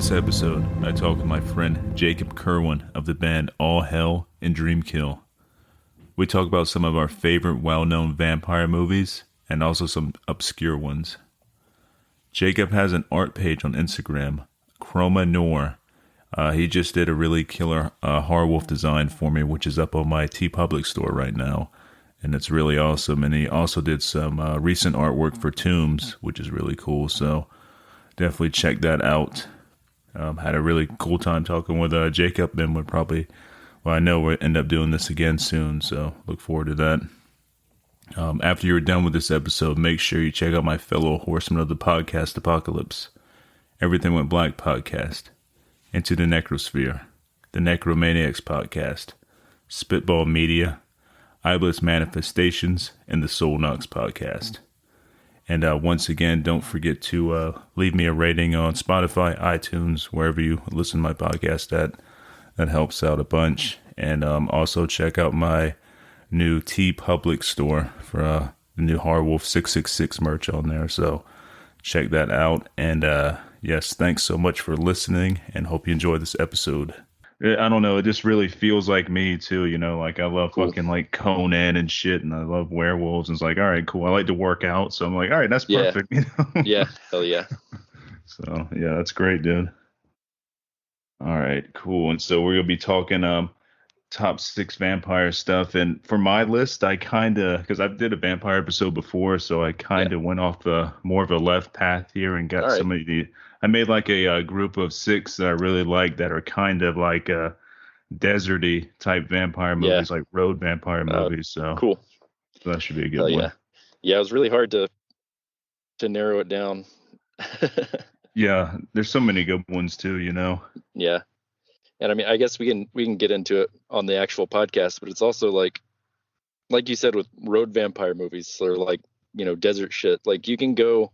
this episode, I talk with my friend Jacob Curwen of the band All Hell and Dreamkill. We talk about some of our favorite well-known vampire movies and also some obscure ones. Jacob has an art page on Instagram, Chroma Noir. He just did a really killer horror wolf design for me, which is up on my TeePublic store right now. And it's really awesome. And he also did some recent artwork for Tombs, which is really cool. So definitely check that out. Had a really cool time talking with Jacob, and I know we'll end up doing this again soon, so look forward to that. After you're done with this episode, make sure you check out my fellow horsemen of the podcast apocalypse, Everything Went Black podcast, Into the Necrosphere, the Necromaniacs podcast, Spitball Media, Iblis Manifestations, and the Soul Knocks podcast. And once again, don't forget to leave me a rating on Spotify, iTunes, wherever you listen to my podcast at. That helps out a bunch. And also check out my new TeePublic store for the new Horrorwolf 666 merch on there. So check that out. And yes, thanks so much for listening, and hope you enjoy this episode. I don't know. It just really feels like me too, like I love fucking like Conan and shit, and I love werewolves. And it's like, all right, cool. I like to work out. So I'm like, all right, that's perfect. Yeah. Hell yeah. So yeah, that's great, dude. All right, cool. And so we're going to be talking top 6 vampire stuff. And for my list, I because I did a vampire episode before, so I went off more of a left path here and got some of I made like a group of 6 that I really like that are kind of like deserty type vampire movies, like road vampire movies. So cool. So that should be a good one. Yeah, it was really hard to narrow it down. Yeah, there's so many good ones too, Yeah. And I mean, I guess we can get into it on the actual podcast, but it's also like you said with road vampire movies, they're like, desert shit. Like you can go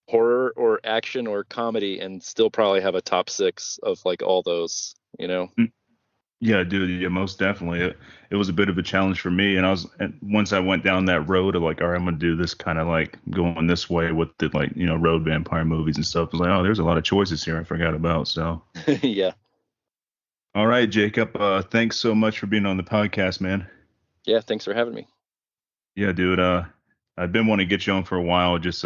horror or action or comedy and still probably have a top 6 of like all those, Yeah, dude. Yeah, most definitely. It was a bit of a challenge for me, and once I went down that road of like, all right, I'm gonna do this kind of like going this way with the like road vampire movies and stuff. I was like, oh, there's a lot of choices here I forgot about. So yeah. All right, Jacob. Thanks so much for being on the podcast, man. Yeah, thanks for having me. Yeah, dude. I've been wanting to get you on for a while, just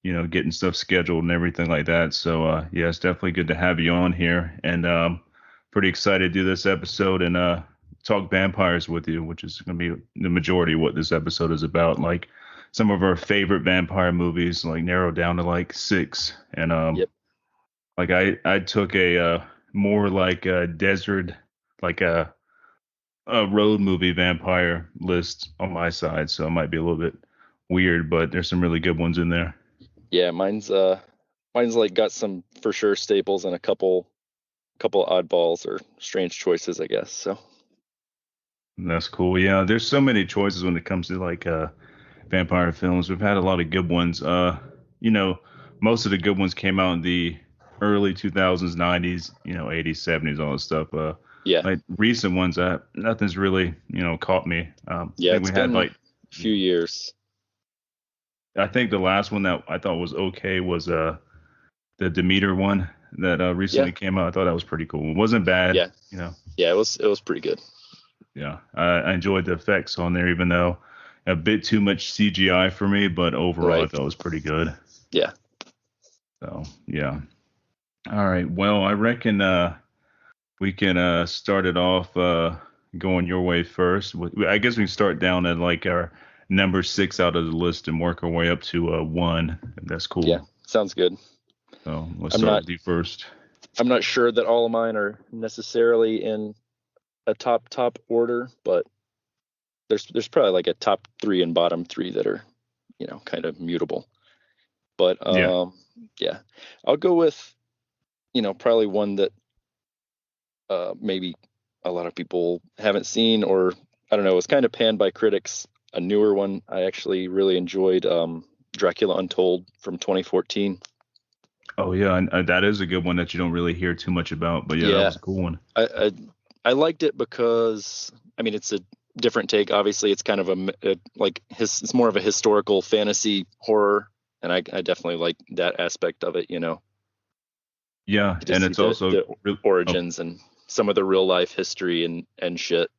getting stuff scheduled and everything like that. So yeah, it's definitely good to have you on here, and pretty excited to do this episode and talk vampires with you, which is going to be the majority of what this episode is about. Like some of our favorite vampire movies, like narrowed down to like 6. And like I took a more like a desert, like a road movie vampire list on my side, so it might be a little bit weird, but there's some really good ones in there. Yeah, mine's like got some for sure staples and a couple oddballs or strange choices, I guess. So that's cool. Yeah, there's so many choices when it comes to like vampire films. We've had a lot of good ones. Most of the good ones came out in the early 2000s, 90s, 80s, 70s, all that stuff. Like recent ones, nothing's really caught me. It's been like a few years. I think the last one that I thought was okay was the Demeter one that recently came out. I thought that was pretty cool. It wasn't bad. Yeah. Yeah, it was pretty good. Yeah, I enjoyed the effects on there, even though a bit too much CGI for me, but overall I thought it was pretty good. Yeah. So yeah. All right. Well, I reckon we can start it off going your way first. I guess we can start down at like our number 6 out of the list and work our way up to 1. If that's cool. Yeah, sounds good. So let's start with you first. I'm not sure that all of mine are necessarily in a top order, but there's probably like a top 3 and bottom 3 that are, kind of mutable. But yeah, I'll go with, probably one that maybe a lot of people haven't seen, or I don't know, it's kind of panned by critics. A newer one I actually really enjoyed, Dracula Untold from 2014. Oh yeah, and that is a good one that you don't really hear too much about, but that was a cool one. I liked it because it's a different take. Obviously, it's kind of it's more of a historical fantasy horror, and I definitely like that aspect of it. Yeah, Get to and see it's also the oh, origins and some of the real life history and shit.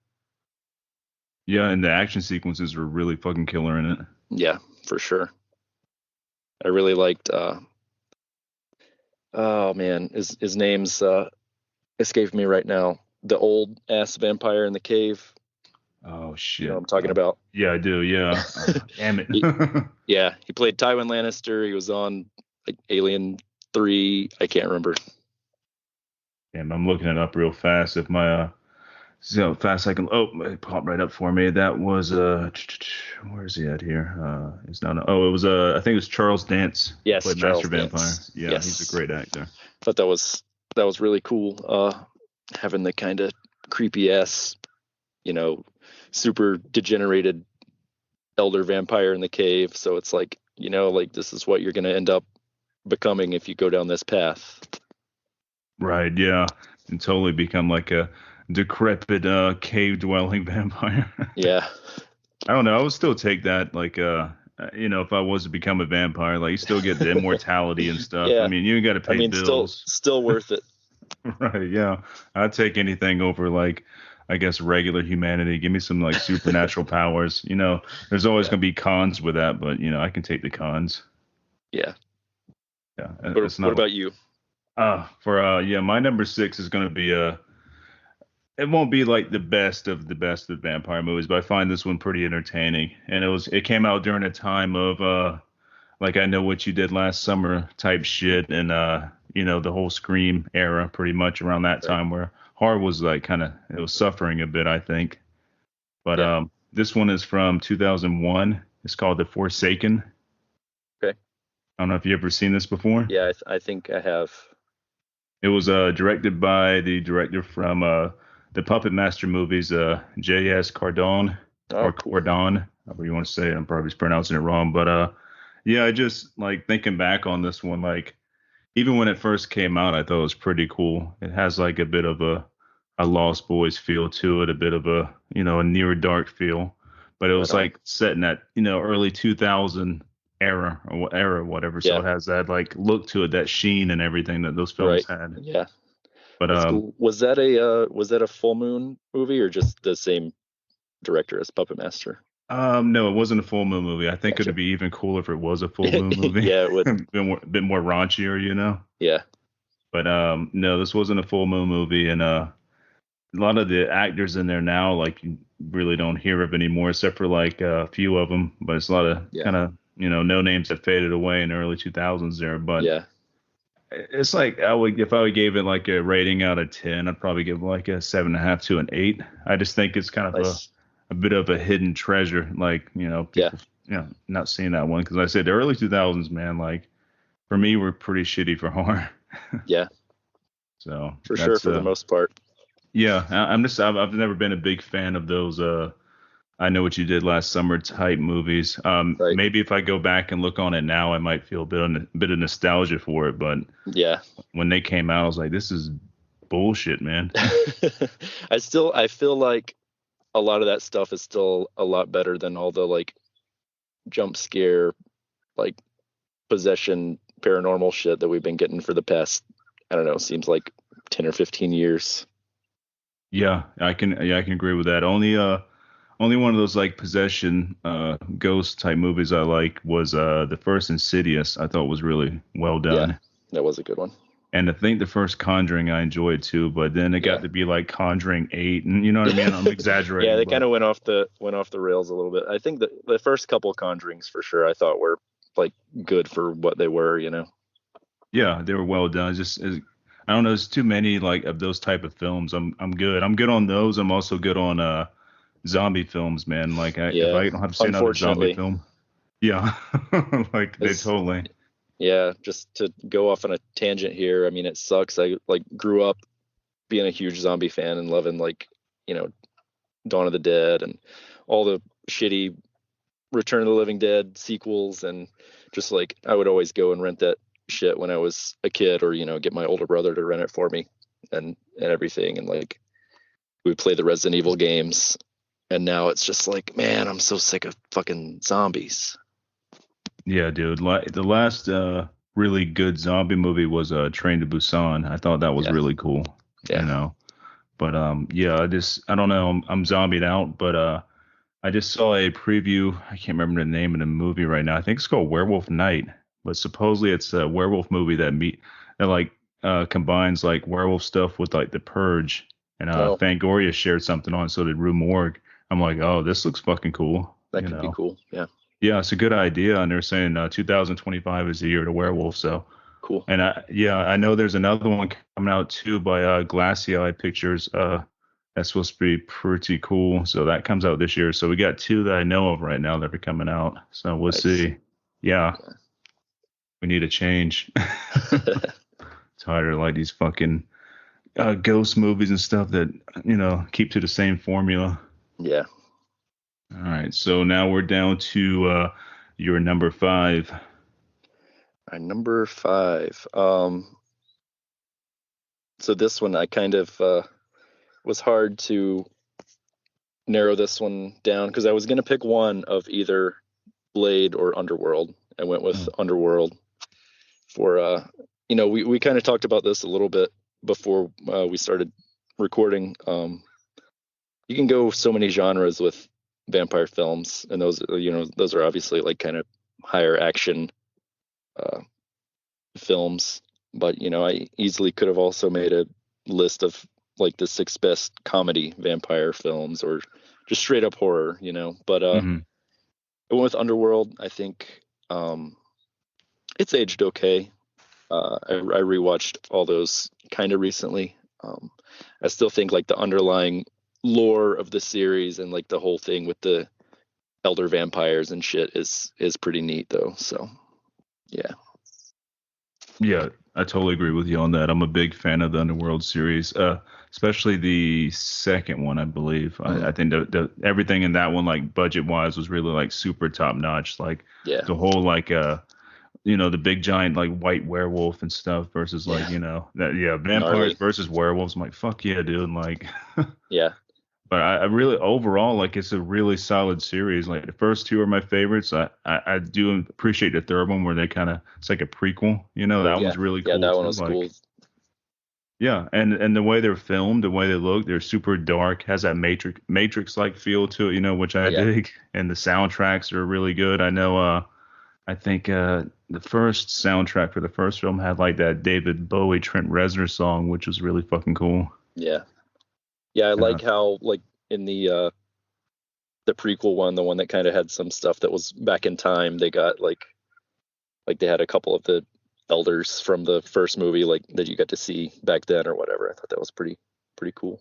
yeah, and the action sequences were really fucking killer in it. Yeah, for sure. I really liked oh man, his name's escaped me right now. The old ass vampire in the cave. Oh You know what shit. I'm talking about? Yeah, I do. Yeah. Damn it. He, yeah, he played Tywin Lannister. He was on like Alien 3. I can't remember. Damn, I'm looking it up real fast. If my see how fast I can. Oh, it popped right up for me. That was where is he at here? It's not. Oh, it was I think it was Charles Dance who Yes, played Master Charles Vampire. Dance. Yeah, he's a Yes. great actor. Thought that was really cool. Having the kind of creepy ass, you know, super degenerated elder vampire in the cave. So it's like, like this is what you're gonna end up becoming if you go down this path. Right. Yeah, and totally become like a decrepit cave dwelling vampire. Yeah. I don't know. I would still take that. Like, if I was to become a vampire, like you still get the immortality and stuff. I Yeah. mean, you got to I pay mean, still bills. still worth it. Right, yeah. I'd take anything over like I guess regular humanity. Give me some like supernatural powers. There's always Yeah. gonna be cons with that, but I can take the cons. Yeah. Yeah. It's What not like about you? for yeah, my number six is gonna be it won't be like the best of vampire movies, but I find this one pretty entertaining. And it came out during a time of like I Know What You Did Last Summer type shit, and the whole Scream era, pretty much around that Right. time where horror was like kind of it was suffering a bit, I think. But Yeah. this one is from 2001. It's called The Forsaken. Okay. I don't know if you ever seen this before. Yeah, I think I have. It was directed by the director from the Puppet Master movies, J.S. Cardone Oh, or cool. Cardone, however you want to say it. I'm probably pronouncing it wrong, but yeah, I just like thinking back on this one, like even when it first came out, I thought it was pretty cool. It has like a bit of a Lost Boys feel to it, a bit of a near dark feel, but it Right was on. like set in that early 2000 era, whatever. So Yeah. it has that like look to it, that sheen and everything that those films Right. had. Yeah. But That's cool. Was that a full moon movie or just the same director as Puppet Master? no, it wasn't a full moon movie. I think it'd Gotcha. be even cooler if it was a full moon movie, Yeah, it would. bit more raunchier. Yeah. But no, this wasn't a full moon movie, and a lot of the actors in there now, like you really don't hear of anymore, except for like a few of them. But it's a lot of Yeah. kind of no names that faded away in the early 2000s there. But Yeah. it's like if I would give it like a rating out of 10, I'd probably give it like a 7.5 to an 8. I just think it's kind of Nice. a bit of a hidden treasure, like Yeah. people not seeing that one because I said the early 2000s, man, like for me were pretty shitty for horror. Yeah. So For sure, that's for the most part. yeah, I've never been a big fan of those I Know What You Did Last Summer type movies. Right. Maybe if I go back and look on it now, I might feel bit of nostalgia for it. But Yeah. when they came out, I was like, this is bullshit, man. I feel like a lot of that stuff is still a lot better than all the like jump scare, like possession, paranormal shit that we've been getting for the past, I don't know, seems like 10 or 15 years. Yeah, I can agree with that. Only one of those like possession ghost type movies I like was the first Insidious. I thought was really well Yeah, done. that was a good one. And I think the first Conjuring I enjoyed too, but then it got Yeah. to be like Conjuring 8, and you know what I mean? I'm Yeah, exaggerating, they kind but of went off the rails a little bit. I think the first couple Conjurings for sure I thought were like good for what they were. yeah, they were well done. I don't know, there's too many like of those type of films. I'm good. I'm good on those. I'm also good on zombie films, man. Like if Yeah. I don't have to see another zombie Unfortunately, film, yeah, like they as totally. yeah, just to go off on a tangent here, I mean it sucks. I like grew up being a huge zombie fan and loving like, you know, Dawn of the Dead and all the shitty Return of the Living Dead sequels, and just like I would always go and rent that shit when I was a kid, or get my older brother to rent it for me, and everything, and like we would play the Resident Evil games, and now it's just like, man, I'm so sick of fucking zombies. Yeah, dude. Like the last really good zombie movie was Train to Busan. I thought that was Yeah, really cool, you yeah. know. But yeah, I don't know. I'm zombied out, but I just saw a preview. I can't remember the name of the movie right now. I think it's called Werewolf Night, but supposedly it's a werewolf movie that like combines like werewolf stuff with like The Purge, and Oh, Fangoria shared something on, so did Rue Morgue. I'm like, oh, this looks fucking cool, that you could be know. cool. Yeah, Yeah, it's a good idea, and they're saying 2025 is the year to werewolf. So, cool. and yeah, I know there's another one coming out too by Glassy Eye Pictures. That's supposed to be pretty cool. So that comes out this year. So we got two that I know of right now that are coming out. So we'll Nice. see. Yeah, we need a change. Tired of like these fucking ghost movies and stuff that keep to the same formula. Yeah. All right, so now we're down to your number five. All right, number five. So this one I kind of was hard to narrow this one down because I was gonna pick one of either Blade or Underworld. I went with Oh. Underworld for we kind of talked about this a little bit before we started recording. You can go so many genres with vampire films, and those are obviously like kind of higher action uh, films. But I easily could have also made a list of like the six best comedy vampire films or just straight up horror. But Hmm. I went with Underworld. I think it's aged okay. I rewatched all those kind of recently. I still think like the underlying lore of the series and like the whole thing with the elder vampires and shit is pretty neat though. So yeah, Yeah, I totally agree with you on that. I'm a big fan of the Underworld series, especially the second one, I believe. mm, I think the everything in that one, like budget wise, was really like super top notch. Like yeah, the whole like the big giant like white werewolf and stuff versus like yeah, that yeah vampires gnarly, versus werewolves. I'm like fuck yeah, dude. Like, yeah, but I really overall like it's a really solid series. Like the first two are my favorites. I do appreciate the third one where they kind of it's like a prequel. That yeah, one's really yeah. cool That one too. was cool. Like yeah, and the way they're filmed, the way they look, they're super dark, has that Matrix like feel to it, which I Yeah, dig. And the soundtracks are really good. I know I think the first soundtrack for the first film had like that David Bowie Trent Reznor song, which was really fucking cool. yeah, yeah. I Uh, like how like in the prequel one, the one that kind of had some stuff that was back in time. They got like they had a couple of the elders from the first movie like that you got to see back then or whatever. I thought that was pretty cool.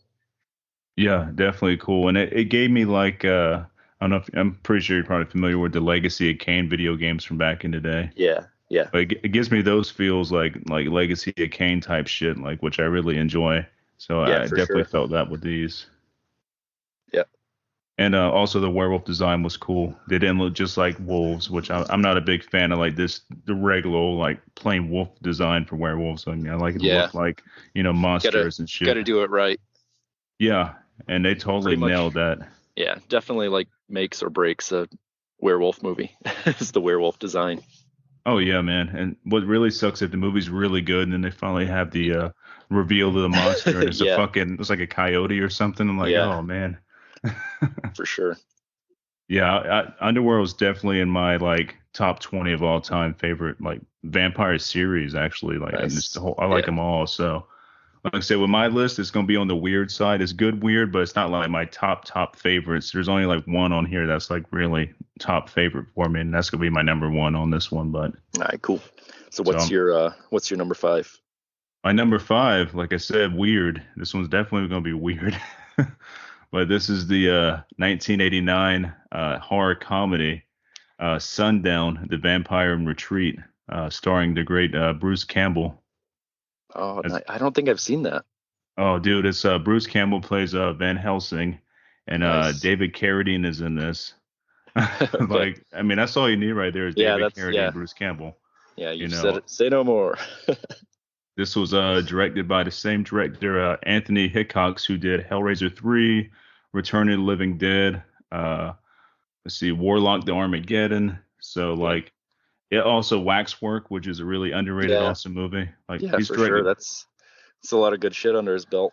yeah, definitely cool. And it gave me like I don't know if I'm pretty sure you're probably familiar with the Legacy of Kain video games from back in the day. Yeah, yeah, But it gives me those feels like Legacy of Kain type shit, like which I really enjoy. So yeah, I for definitely sure. felt that with these. Yeah, And also the werewolf design was cool. They didn't look just like wolves, which I'm not a big fan of like the regular old, like plain wolf design for werewolves. I mean, I like it to yeah. look like, Gotta monsters and shit. gotta do it right. Yeah. And they totally Pretty much. nailed that. Yeah, definitely like makes or breaks a werewolf movie. Is the werewolf design. Oh yeah, man. And what really sucks if the movie's really good and then they finally have the reveal of the monster and Yeah, it's like a coyote or something. I'm like, yeah, oh man. for sure. Yeah, Underworld is definitely in my like top 20 of all time favorite like vampire series actually. Like and just Nice. the whole I like Yeah, them all. So like I said, with my list, it's gonna be on the weird side. It's good weird, but it's not like my top favorites. There's only like one on here that's like really top favorite for me, and that's gonna be my number one on this one. But all right, cool. So so what's your number five? my number five, like I said, weird. This one's definitely gonna be weird. But this is the 1989 horror comedy Sundown: The Vampire in Retreat, starring the great Bruce Campbell. Oh, As, I don't think I've seen that. oh, dude, it's Bruce Campbell plays Van Helsing, and Nice. David Carradine is in this. Okay. Like, I mean, that's all you need right there is Yeah, David that's Carradine yeah. and Bruce Campbell. Yeah, You you've said know, it. Say no more. this was directed by the same director, Anthony Hickox, who did Hellraiser 3, Return of the Living Dead. Let's see, Warlock the Armageddon. So Yeah. like Yeah, also Waxwork, which is a really underrated Yeah, awesome movie. Like yeah, he's for sure. directed. That's a lot of good shit under his belt.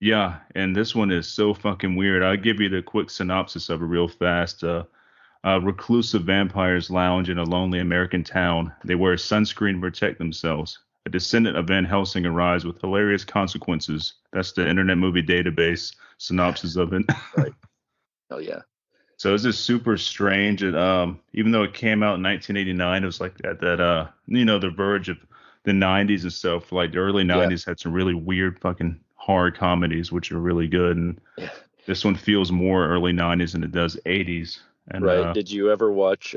Yeah, and this one is so fucking weird. I'll give you the quick synopsis of it real fast. Reclusive vampires lounge in a lonely American town. They wear sunscreen to protect themselves. A descendant of Van Helsing arrives with hilarious consequences. That's the Internet Movie Database synopsis of it. Right. Oh yeah. So it's just super strange. Even though it came out in 1989, it was like at that the verge of the 90s and stuff. Like the early Yeah. 90s had some really weird fucking horror comedies, which are really good. And Yeah. this one feels more early 90s than it does 80s. And Right. Did you ever watch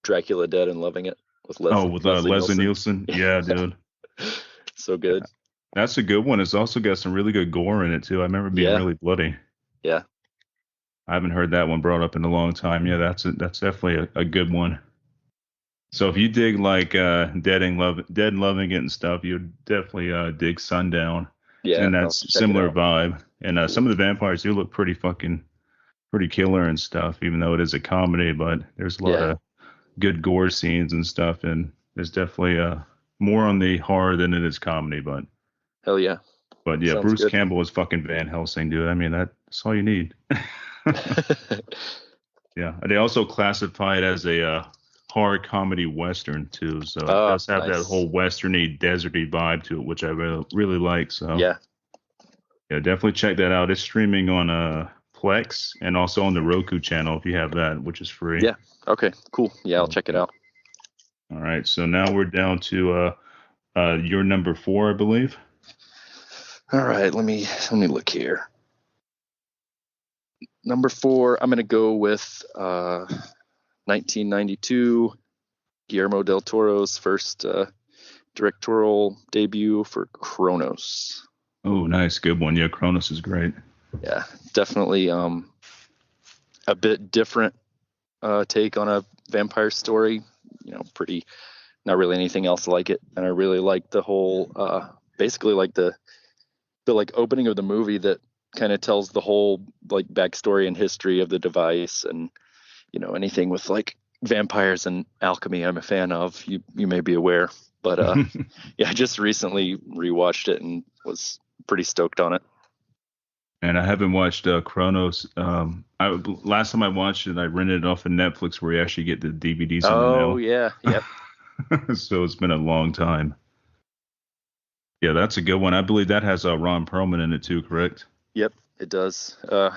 Dracula Dead and Loving It with oh, with Leslie Leslie Nielsen? Nielsen, yeah, dude, So yeah, good. that's a good one. It's also got some really good gore in it too. I remember it being Yeah. really bloody. Yeah. I haven't heard that one brought up in a long time. Yeah, that's definitely a good one. So if you dig like Dead and Loving It and stuff, you'd definitely dig Sundown. Yeah. And I'll have to that's check it similar out. vibe. And Cool. some of the vampires do look pretty killer and stuff, even though it is a comedy. But there's a lot Yeah. of good gore scenes and stuff, and there's definitely more on the horror than it is comedy. Hell yeah. But yeah, Sounds Bruce good. Campbell is fucking Van Helsing, dude. I mean that's all you need. Yeah, and they also classify it as a horror comedy western too, so it Ah, does have that nice. whole westerny, deserty vibe to it, which I really like. So Yeah. yeah, definitely check that out. It's streaming on Plex and also on the Roku channel if you have that, which is free. Yeah. Okay. Cool. Yeah, I'll So, check it yeah. out. All right, so now we're down to your number four, I believe. All right. Let me look here. Number four, I'm gonna go with 1992, Guillermo del Toro's first directorial debut for Kronos. Oh, nice, good one. Yeah, Cronus is great. Yeah, definitely a bit different take on a vampire story. Pretty not really anything else like it, and I really like the whole basically like the like opening of the movie that kind of tells the whole like backstory and history of the device, and anything with like vampires and alchemy I'm a fan of. You may be aware, but yeah, I just recently rewatched it and was pretty stoked on it. And I haven't watched Chronos. Last time I watched it, I rented it off of Netflix, where you actually get the DVDs in the Oh mail. yeah, yep, So it's been a long time. Yeah, that's a good one. I believe that has Ron Perlman in it too, correct? yep, it does. I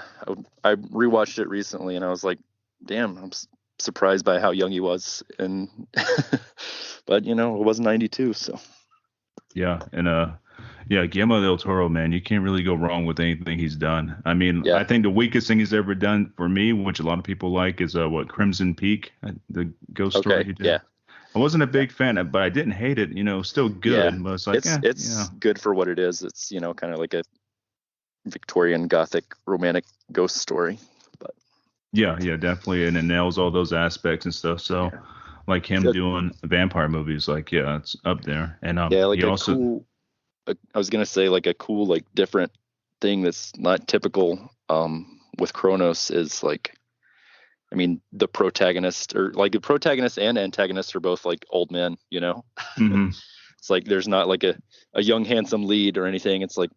rewatched it recently and I was like, damn, I'm surprised by how young he was, and but it was 92, so Yeah, and yeah, Guillermo del Toro, man, you can't really go wrong with anything he's done. I mean, yeah, I think the weakest thing he's ever done for me, which a lot of people like, is what Crimson Peak, the ghost story okay, he did. yeah, I wasn't a yeah. big fan of, but I didn't hate it. Still Yeah, good, but it's like, it's good for what it is. It's kind of like a Victorian Gothic romantic ghost story. But yeah, definitely, and it nails all those aspects and stuff. So, yeah, like him Good. doing vampire movies, like yeah, it's up there. And Yeah, he like a also, cool. I was gonna say like a cool like different thing that's not typical with Kronos is like, I mean, the protagonist, or like the protagonist and antagonist are both like old men. mhm. It's like there's not like a young handsome lead or anything. It's like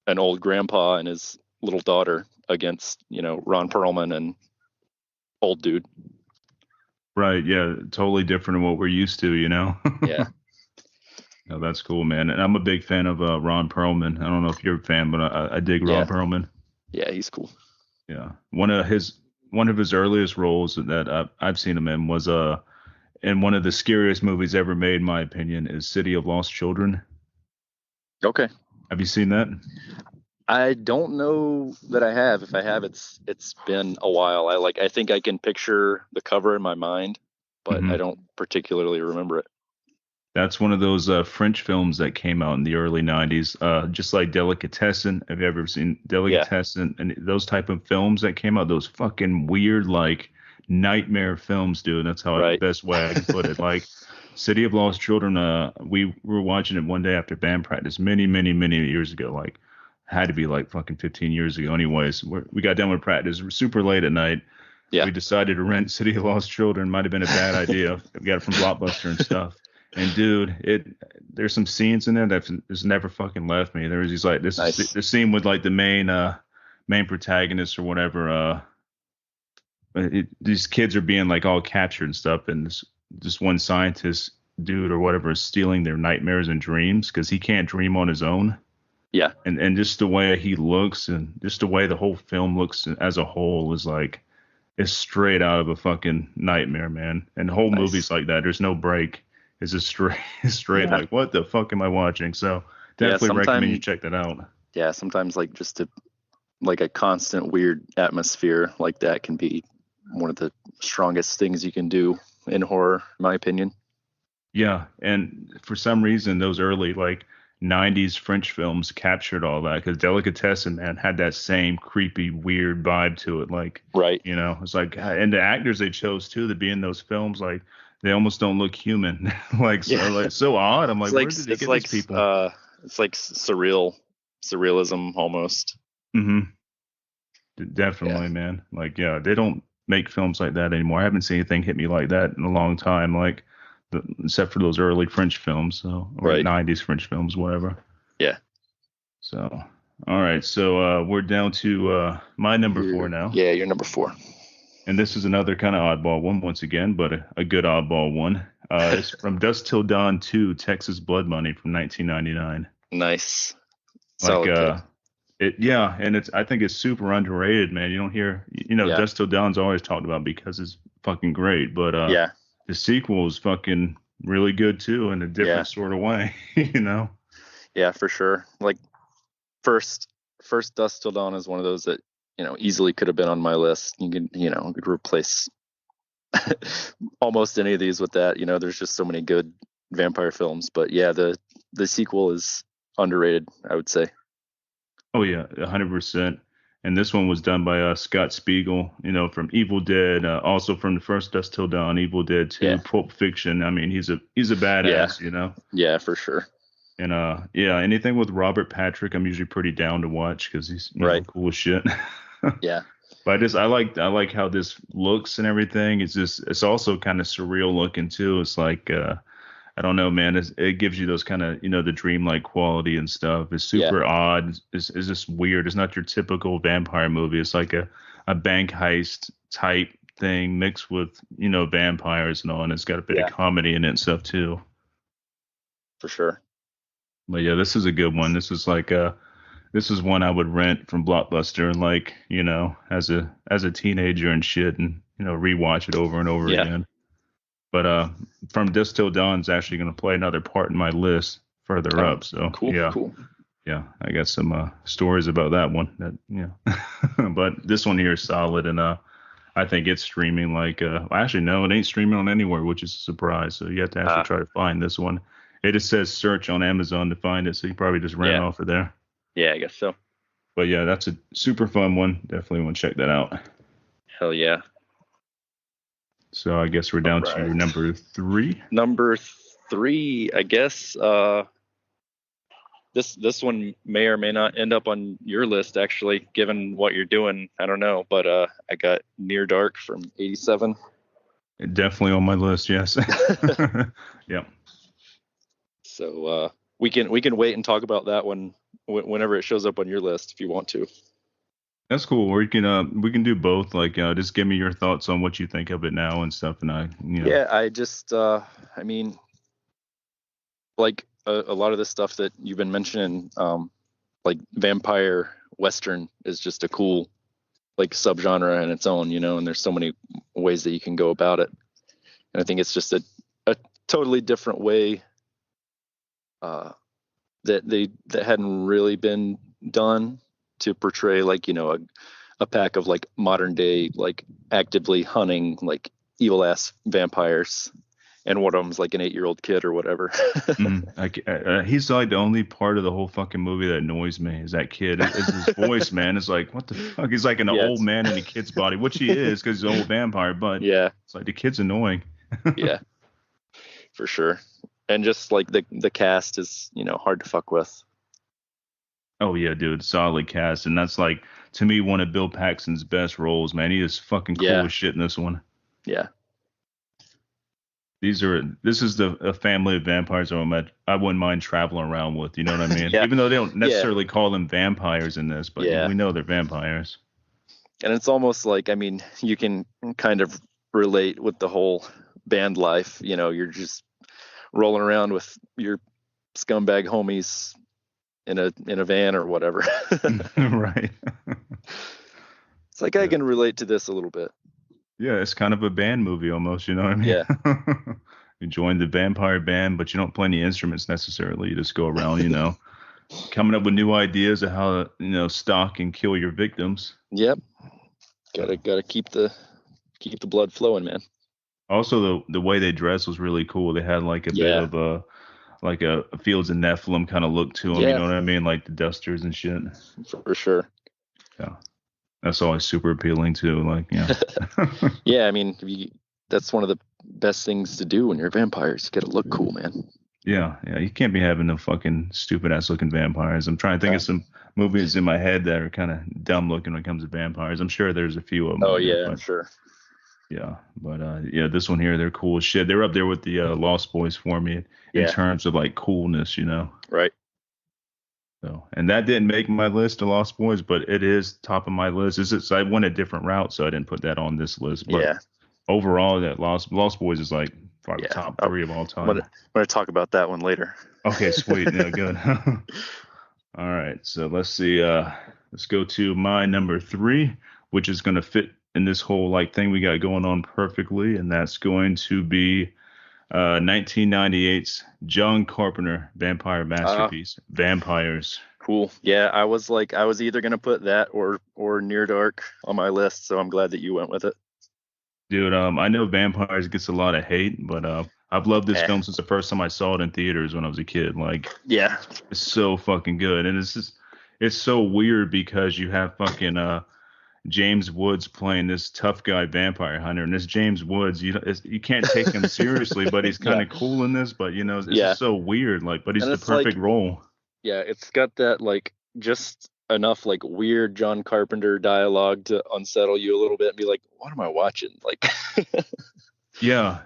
an old grandpa and his little daughter against Ron Perlman and old dude. Right, yeah, totally different than what we're used to. Yeah, No, that's cool, man. And I'm a big fan of Ron Perlman. I don't know if you're a fan, but I dig Ron yeah, Perlman. yeah. He's cool. Yeah, one of his earliest roles that I've seen him in was in one of the scariest movies ever made, in my opinion, is City of Lost Children. Okay. Have you seen that? I don't know that I have. If I have, it's been a while. I think I can picture the cover in my mind, but I Hmm. don't particularly remember it. That's one of those French films that came out in the early '90s, just like Delicatessen. Have you ever seen Yeah, Delicatessen and those type of films that came out? Those fucking weird, like nightmare films, dude. That's how right. best way I can put it. Like City of Lost Children. We were watching it one day after band practice, many, many, many years ago. Like had to be like fucking 15 years ago. Anyways, we got done with practice super late at night. Yeah. we decided to rent City of Lost Children. Might have been a bad idea. We got it from Blockbuster and stuff. And dude, there's some scenes in there that just never fucking left me. There was these like this is Nice. the scene with like the main protagonist or whatever. These kids are being like all captured and stuff, and this one scientist dude or whatever is stealing their nightmares and dreams because he can't dream on his own. Yeah. And just the way he looks and just the way the whole film looks as a whole is like it's straight out of a fucking nightmare, man. And the whole Nice. movie's like that. There's no break. It's just straight Yeah. like what the fuck am I watching? So definitely recommend you check that out. Yeah, sometimes like just like a constant weird atmosphere like that can be one of the strongest things you can do in horror, in my opinion. Yeah, and for some reason those early like 90s French films captured all that because Delicatessen, man, had that same creepy, weird vibe to it. Like, right. It's like, and the actors they chose too to be in those films, like, they almost don't look human. Like, so, like, so odd. I'm like, where did they get these people? It's like surrealism almost. Mm-hmm. Definitely, man. Like, yeah, they don't make films like that anymore. I haven't seen anything hit me like that in a long time. Like, except for those early French films, or right. 90s French films, whatever. Yeah. So, all right. So we're down to my number 4 now. Yeah, you're number 4. And this is another kind of oddball one once again, but a good oddball one. It's from Dusk Till Dawn 2, Texas Blood Money from 1999. Nice. Like, and I think it's super underrated, man. You don't hear, Dusk Till Dawn's always talked about because it's fucking great, but the sequel is fucking really good too in a different sort of way, Yeah, for sure. Like first Dusk Till Dawn is one of those that, easily could have been on my list. You could replace almost any of these with that. There's just so many good vampire films, but yeah, the sequel is underrated, I would say. Oh yeah, 100%. And this one was done by Scott Spiegel, from Evil Dead, also from the first Dusk Till Dawn, Evil Dead 2, Pulp Fiction. I mean, he's a badass, Yeah, for sure. And anything with Robert Patrick, I'm usually pretty down to watch because he's cool as shit. Yeah. But I like how this looks and everything. It's also kind of surreal looking too. It's like I don't know, man. It gives you those kind of, the dreamlike quality and stuff. It's super odd. It's just weird. It's not your typical vampire movie. It's like a bank heist type thing mixed with, vampires and all. And it's got a bit of comedy in it and stuff too. For sure. But yeah, this is a good one. This is like this is one I would rent from Blockbuster and like, as a teenager and shit and, rewatch it over and over again. But from Dusk Till Dawn is actually going to play another part in my list further up. So cool. Yeah, I got some stories about that one. But this one here is solid, and I think it's streaming. Like, actually, no, it ain't streaming on anywhere, which is a surprise. So you have to actually try to find this one. It just says search on Amazon to find it, so you probably just ran off of there. Yeah, I guess so. But yeah, that's a super fun one. Definitely want to check that out. Hell yeah. So I guess we're down to number 3. Number 3, I guess. This one may or may not end up on your list, actually, given what you're doing. I don't know, but I got Near Dark from '87. Definitely on my list, yes. Yep. So we can wait and talk about that one whenever it shows up on your list if you want to. That's cool. Or we can do both. Like, just give me your thoughts on what you think of it now and stuff. And Yeah, I just, I mean, like a lot of the stuff that you've been mentioning, like vampire Western is just a cool, like subgenre in its own, and there's so many ways that you can go about it. And I think it's just a totally different way that hadn't really been done to portray like a pack of like modern day like actively hunting like evil ass vampires, and one of them's like an 8-year-old kid or whatever. He's like the only part of the whole fucking movie that annoys me is that kid. It's his voice, man. It's like, what the fuck? He's like an old man in a kid's body, which he is because he's an old vampire. But it's like the kid's annoying. Yeah, for sure. And just like the cast is hard to fuck with. Oh yeah, dude, solid cast, and that's like to me one of Bill Paxton's best roles, man. He is fucking cool Yeah, as shit in this one. yeah, This is the a family of vampires I wouldn't mind traveling around with. You know what I mean? yeah, Even though they don't yeah, necessarily call them vampires in this, but yeah. we know they're vampires. And it's almost like, I mean, you can kind of relate with the whole band life. You know, you're just rolling around with your scumbag homies in a van or whatever. Right. It's like I Yeah. can relate to this a little bit. Yeah, it's kind of a band movie almost, you know what I mean? Yeah, You join the vampire band, but you don't play any instruments necessarily. You just go around, coming up with new ideas of how to, stalk and kill your victims. yep. So Gotta keep the blood flowing, man. also the way they dressed was really cool. They had like a bit Yeah, of a Fields of Nephilim kind of look to them, you yeah, know what I mean? Like the dusters and shit. for sure. Yeah. That's always super appealing too. Like, yeah. Yeah, I mean, that's one of the best things to do when you're vampires. You gotta look cool, man. Yeah, yeah, you can't be having no fucking stupid ass looking vampires. I'm trying to think of No. some movies in my head that are kind of dumb looking when it comes to vampires. I'm sure there's a few of them Oh out there, yeah, I'm but sure. yeah, this one here, they're cool as shit. They're up there with the Lost Boys for me in Yeah, terms of like coolness, you know. right. So, and that didn't make my list, the Lost Boys, but it is top of my list. I went a different route, so I didn't put that on this list. But Yeah, overall, that Lost Boys is like probably yeah. top I'm three of all gonna, time. I'm gonna talk about that one later. Okay, sweet. Yeah, good. All right, so let's see. Let's go to my number three, which is going to fit in this whole like thing we got going on perfectly, and that's going to be 1998's John Carpenter vampire Uh, masterpiece, Vampires. cool. Yeah, I was either gonna put that or Near Dark on my list, so I'm glad that you went with it. Dude, I know Vampires gets a lot of hate, but I've loved this Eh, film since the first time I saw it in theaters when I was a kid. Like, yeah, it's so fucking good, and it's so weird because you have fucking James Woods playing this tough guy vampire hunter, and this James Woods, you can't take him seriously, but he's kind yeah, of cool in this. But it's yeah. just so weird, like, but he's And the it's like, perfect role. yeah, it's got that like just enough like weird John Carpenter dialogue to unsettle you a little bit and be like, what am I watching? Like, Yeah,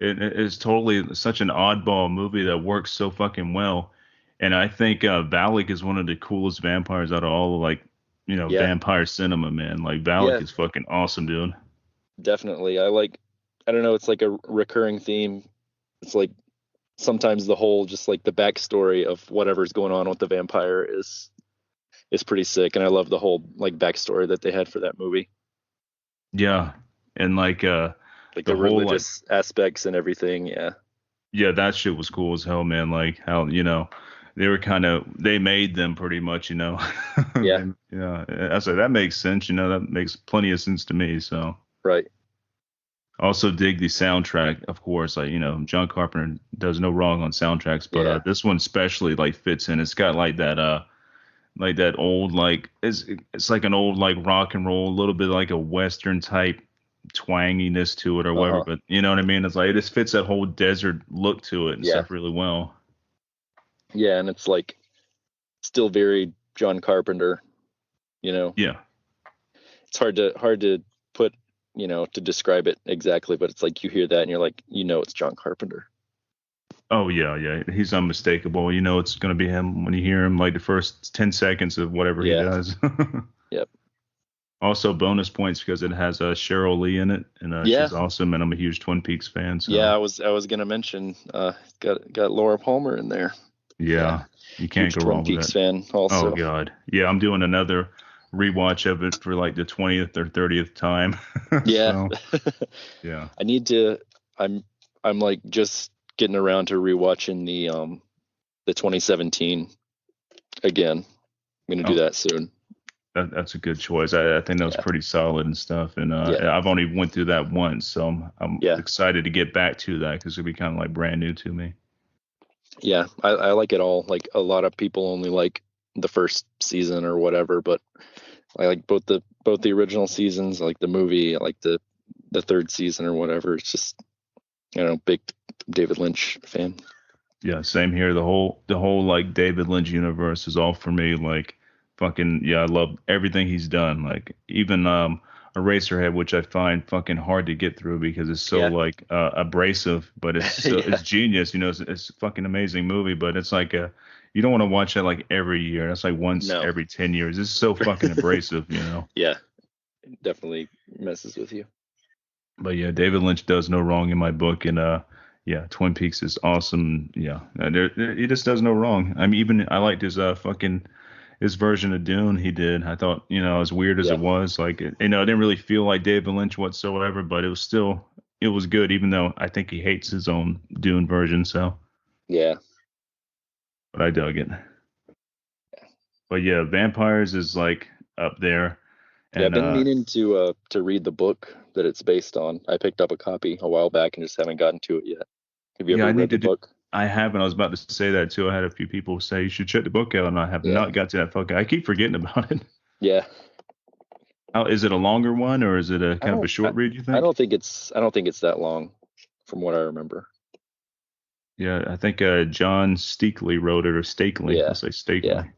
it is totally such an oddball movie that works so fucking well, and I think Valak is one of the coolest vampires out of all of, like, yeah, vampire cinema, man. Like Valak yeah, is fucking awesome, dude. definitely. I don't know, it's like a recurring theme. It's like sometimes the whole just like the backstory of whatever's going on with the vampire is pretty sick, and I love the whole like backstory that they had for that movie, Yeah, and like like the the whole like religious aspects and everything. Yeah, yeah, that shit was cool as hell, man. Like how, they made them pretty much, yeah, I said that makes sense, that makes plenty of sense to me. So right. also dig the soundtrack, of course. Like, John Carpenter does no wrong on soundtracks, but Yeah, this one especially like fits in. It's got like that old like it's like an old like rock and roll, a little bit like a western type twanginess to it or uh whatever. huh, But you know what I mean? It's like it just fits that whole desert look to it and yeah, stuff really well. yeah, and it's like still very John Carpenter. You know, Yeah. it's hard to put, to describe it exactly, but it's like you hear that and you're like, it's John Carpenter. Oh yeah, yeah. He's unmistakable. You know it's gonna be him when you hear him like the first 10 seconds of whatever he Yeah, does. yep, Also bonus points because it has Cheryl Lee in it, and yeah, she's awesome, and I'm a huge Twin Peaks fan. yeah. So I was gonna mention got Laura Palmer in there. Yeah, yeah, you can't huge go Twin wrong with Peaks that. fan Oh also. God, yeah, I'm doing another rewatch of it for like the 20th or 30th time. Yeah, So yeah. I need to. I'm I'm like just getting around to rewatching the 2017 again. I'm gonna do Oh, that soon. that's a good choice. I think that was Yeah, pretty solid and stuff. And yeah, I've only went through that once, so I'm yeah, excited to get back to that because it'll be kind of like brand new to me. yeah. I like it all. Like a lot of people only like the first season or whatever, but I like both the original seasons. I like the movie. I like the third season or whatever. It's just, big David Lynch fan. Yeah, same here. The whole like David Lynch universe is all for me. Like fucking yeah, I love everything he's done. Like even Eraserhead, which I find fucking hard to get through because it's so Yeah. like abrasive, but it's Yeah. genius. It's a fucking amazing movie. But it's like you don't want to watch that like every year. That's like once No. every 10 years. It's so fucking abrasive. Yeah. Definitely messes with you. But yeah, David Lynch does no wrong in my book, and yeah, Twin Peaks is awesome. Yeah, he just does no wrong. I mean, even I liked his fucking his version of Dune he did. I thought, as weird as Yeah. it was, like it didn't really feel like David Lynch whatsoever, but it was good, even though I think he hates his own Dune version. So, Yeah. but I dug it. But yeah, Vampires is like up there, Yeah, I've and been meaning to read the book that it's based on. I picked up a copy a while back and just haven't gotten to it yet. Have you yeah, ever I read need the to do. book? I haven't. I was about to say that too. I had a few people say you should check the book out, and I have Yeah. not got to that fucking. I keep forgetting about it. Yeah. How is it a longer one or is it a I kind of a don't I, short read? You I think? don't think it's that long from what I remember. Yeah, I think John Steakley wrote it or Stakely. Yeah. Let's say Yeah. Stakely.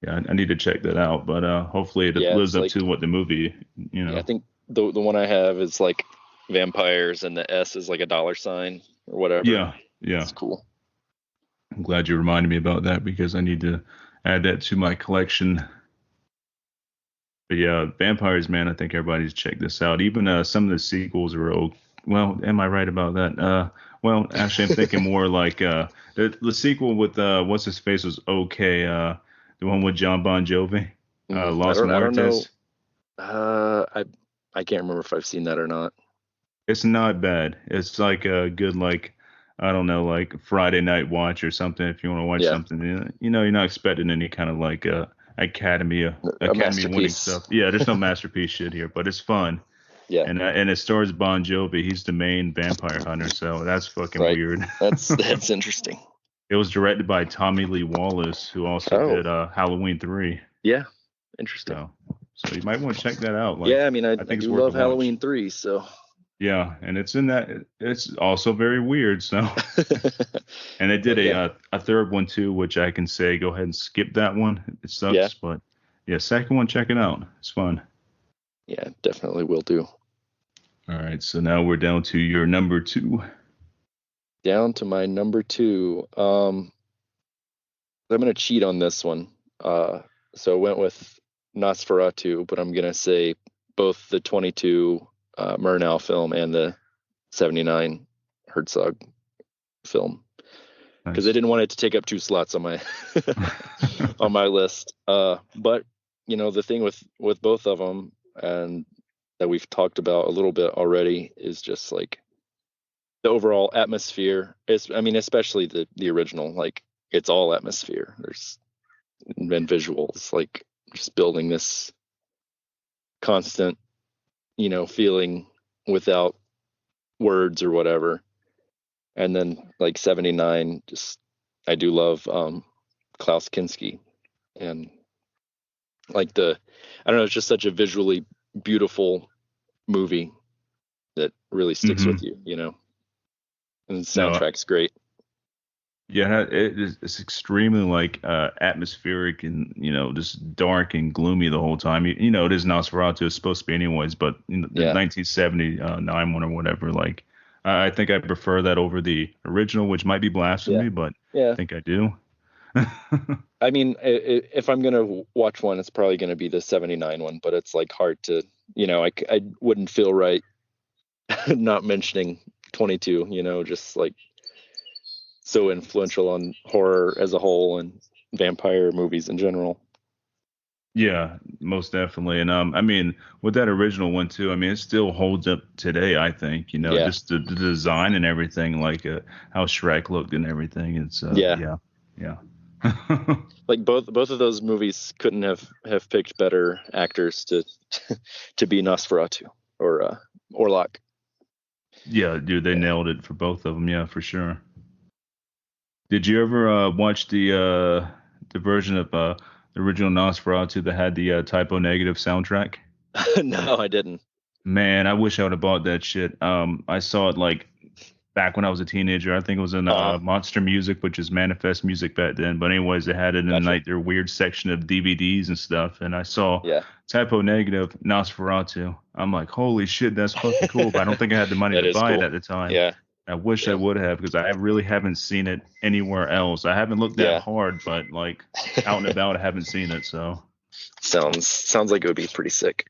Yeah, I need to check that out, but hopefully it Yeah, lives it's up like to what the movie. You yeah, I know. think the one I have is like vampires and the S is like a dollar sign or whatever. Yeah, yeah. It's cool. I'm glad you reminded me about that because I need to add that to my collection. But yeah, Vampires, man, I think everybody's checked this out. Even some of the sequels are old. Well, am I right about that? Well, actually, I'm thinking more like the sequel with what's his face was okay. The one with John Bon Jovi, I Los don't know. Muertes. I can't remember if I've seen that or not. It's not bad. It's like a good like I don't know like Friday night watch or something if you want to watch Yeah, something. You're not expecting any kind of like a Academy winning masterpiece. stuff. Yeah, there's no masterpiece shit here, but it's fun. Yeah, And it stars Bon Jovi. He's the main vampire hunter, so that's fucking right. weird. That's interesting. It was directed by Tommy Lee Wallace, who also Oh, did Halloween 3. yeah, interesting. So so you might want to check that out. Yeah, Like I mean, I I think it's do worth a love watch. Halloween 3, so Yeah, and it's in that it's also very weird. So and they did but yeah, a third one too, which I can say go ahead and skip that one. It yeah, sucks, but yeah, second one, check it out. It's fun. yeah, definitely will do. All right, so now we're down to your number two. Down to my number two. I'm gonna cheat on this one. So I went with Nosferatu, but I'm gonna say both the 22 Murnau film and the 79 Herzog film because I Nice. didn't want it to take up two slots on my on my list. But the thing with both of them and that we've talked about a little bit already is just like the overall atmosphere. I mean, especially the original. Like it's all atmosphere. There's and visuals, like just building this constant, feeling without words or whatever. And then like 79, just I do love Klaus Kinski and like I don't know, it's just such a visually beautiful movie that really sticks with Hmm. you. And the No, soundtrack's great. yeah, it's extremely like atmospheric and just dark and gloomy the whole time. It is Nosferatu. It's supposed to be anyways, but the Yeah. 1979 one or whatever. Like, I think I prefer that over the original, which might be Yeah. blasphemy, but I Yeah. think I do. I mean, if I'm gonna watch one, it's probably gonna be the '79 one. But it's like hard to, I wouldn't feel right not mentioning 22. Just like so influential on horror as a whole and vampire movies in general. Yeah, most definitely. And I mean, with that original one too, I mean, it still holds up today, I think, Yeah, just the design and everything, like how Shrek looked and everything. It's yeah. yeah, yeah. Like both of those movies couldn't have picked better actors to to be Nosferatu or Orlok. Yeah, dude, they Yeah. nailed it for both of them. Yeah, for sure. Did you ever watch the version of the original Nosferatu that had the typo negative soundtrack? No, I didn't. Man, I wish I would have bought that shit. I saw it like back when I was a teenager. I think it was in Uh-huh. Monster Music, which is Manifest Music back then. But anyways, they had it in Gotcha. like their weird section of DVDs and stuff. And I saw Yeah. Typo Negative Nosferatu. I'm like, holy shit, that's fucking cool. But I don't think I had the money That to is buy it cool. at the time. Yeah. I wish I Yeah. would have because I really haven't seen it anywhere else. I haven't looked that Yeah. hard, but like out and about, I haven't seen it. So Sounds like it would be pretty sick.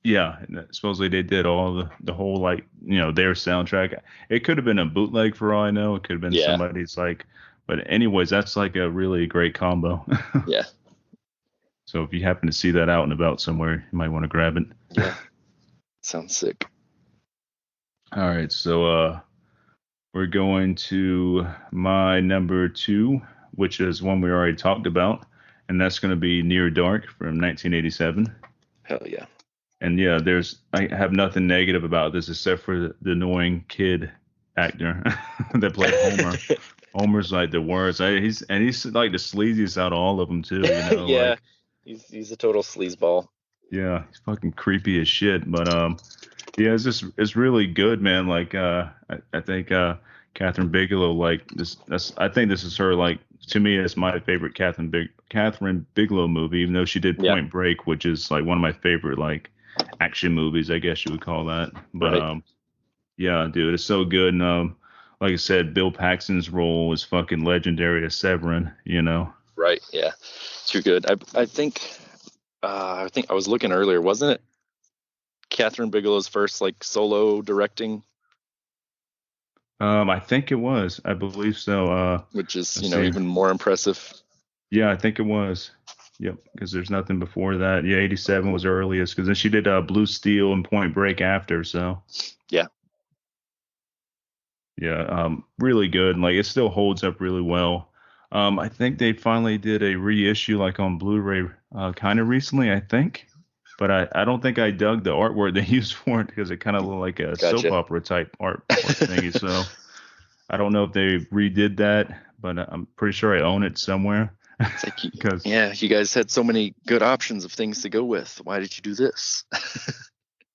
yeah, and supposedly they did all the whole like their soundtrack. It could have been a bootleg for all I know. It could have been Yeah. somebody's like, but anyways, that's like a really great combo. Yeah. So if you happen to see that out and about somewhere, you might want to grab it. Yeah. Sounds sick. All right, so we're going to my number two, which is one we already talked about, and that's going to be Near Dark from 1987. Hell yeah. And yeah, I have nothing negative about this except for the annoying kid actor that played Homer. Homer's like the worst. He's like the sleaziest out of all of them too. Yeah. Like He's a total sleazeball. yeah, he's fucking creepy as shit. But yeah, it's really good, man. Like I think Catherine Bigelow like this. I think this is her like to me it's my favorite Catherine Bigelow movie, even though she did Yeah. Point Break, which is like one of my favorite like action movies, I guess you would call that. But Right. yeah, dude, it's so good. And like I said, Bill Paxton's role is fucking legendary as Severin. Right. Yeah. Too good. I think I was looking earlier, wasn't it Catherine Bigelow's first like solo directing, I think it was. I believe so. which is, Let's see. even more impressive. Yeah, I think it was. Yep, because there's nothing before that. Yeah, 87 was earliest because then she did Blue Steel and Point Break after. So Yeah. yeah, really good. Like it still holds up really well. I think they finally did a reissue like on Blu-ray kind of recently, I think. But I don't think I dug the artwork they used for it because it kind of looked like a soap Gotcha. opera type art thingy. So I don't know if they redid that, but I'm pretty sure I own it somewhere. It's like, Because yeah, you guys had so many good options of things to go with. Why did you do this?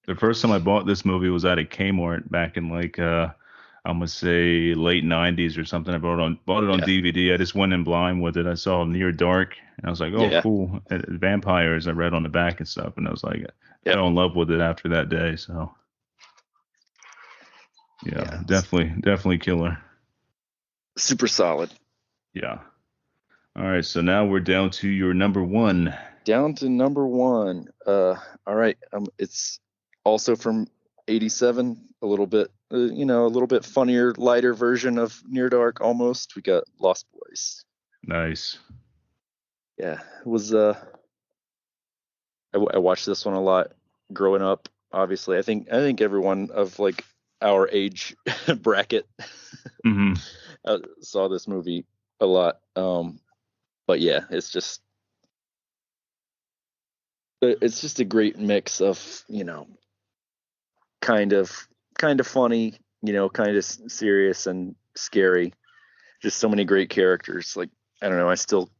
the first time I bought this movie was at a Kmart back in like I'm gonna say late '90s or something. I bought it on Yeah. DVD. I just went in blind with it. I saw Near Dark, and I was like, "Oh, Yeah. cool!" Vampires. I read on the back and stuff, and I was like, Yep. fell in love with it after that day. So, yeah, definitely killer. Super solid. Yeah. All right, so now we're down to your number one. Down to number one. All right. It's also from '87. A little bit, a little bit funnier, lighter version of Near Dark. Almost. We got Lost Boys. Nice. Yeah, it was. I watched this one a lot growing up. Obviously, I think everyone of like our age bracket Hmm. saw this movie a lot. But yeah, it's just a great mix of kind of funny, kind of serious and scary. Just so many great characters. Like I don't know, I still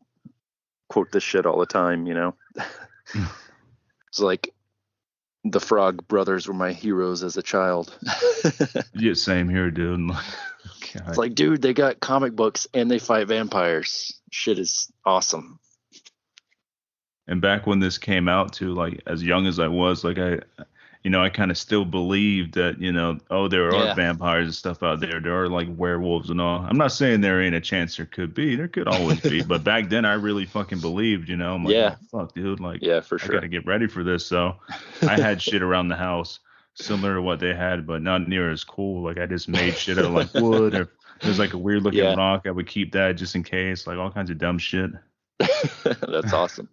quote this shit all the time. It's like the Frog Brothers were my heroes as a child. Yeah, same here, dude. God. It's like, dude, they got comic books and they fight vampires. Shit is awesome. And back when this came out too, like as young as I was, like I kind of still believed that, oh, there are Yeah. vampires and stuff out there. There are like werewolves and all. I'm not saying there ain't a chance there could be. There could always be. But back then I really fucking believed, I'm like, Yeah. oh, fuck, dude. Like, Yeah, for I sure. got to get ready for this. So I had shit around the house similar to what they had, but not near as cool. Like I just made shit out of like wood or there's like a weird looking Yeah. rock. I would keep that just in case, like all kinds of dumb shit. That's awesome.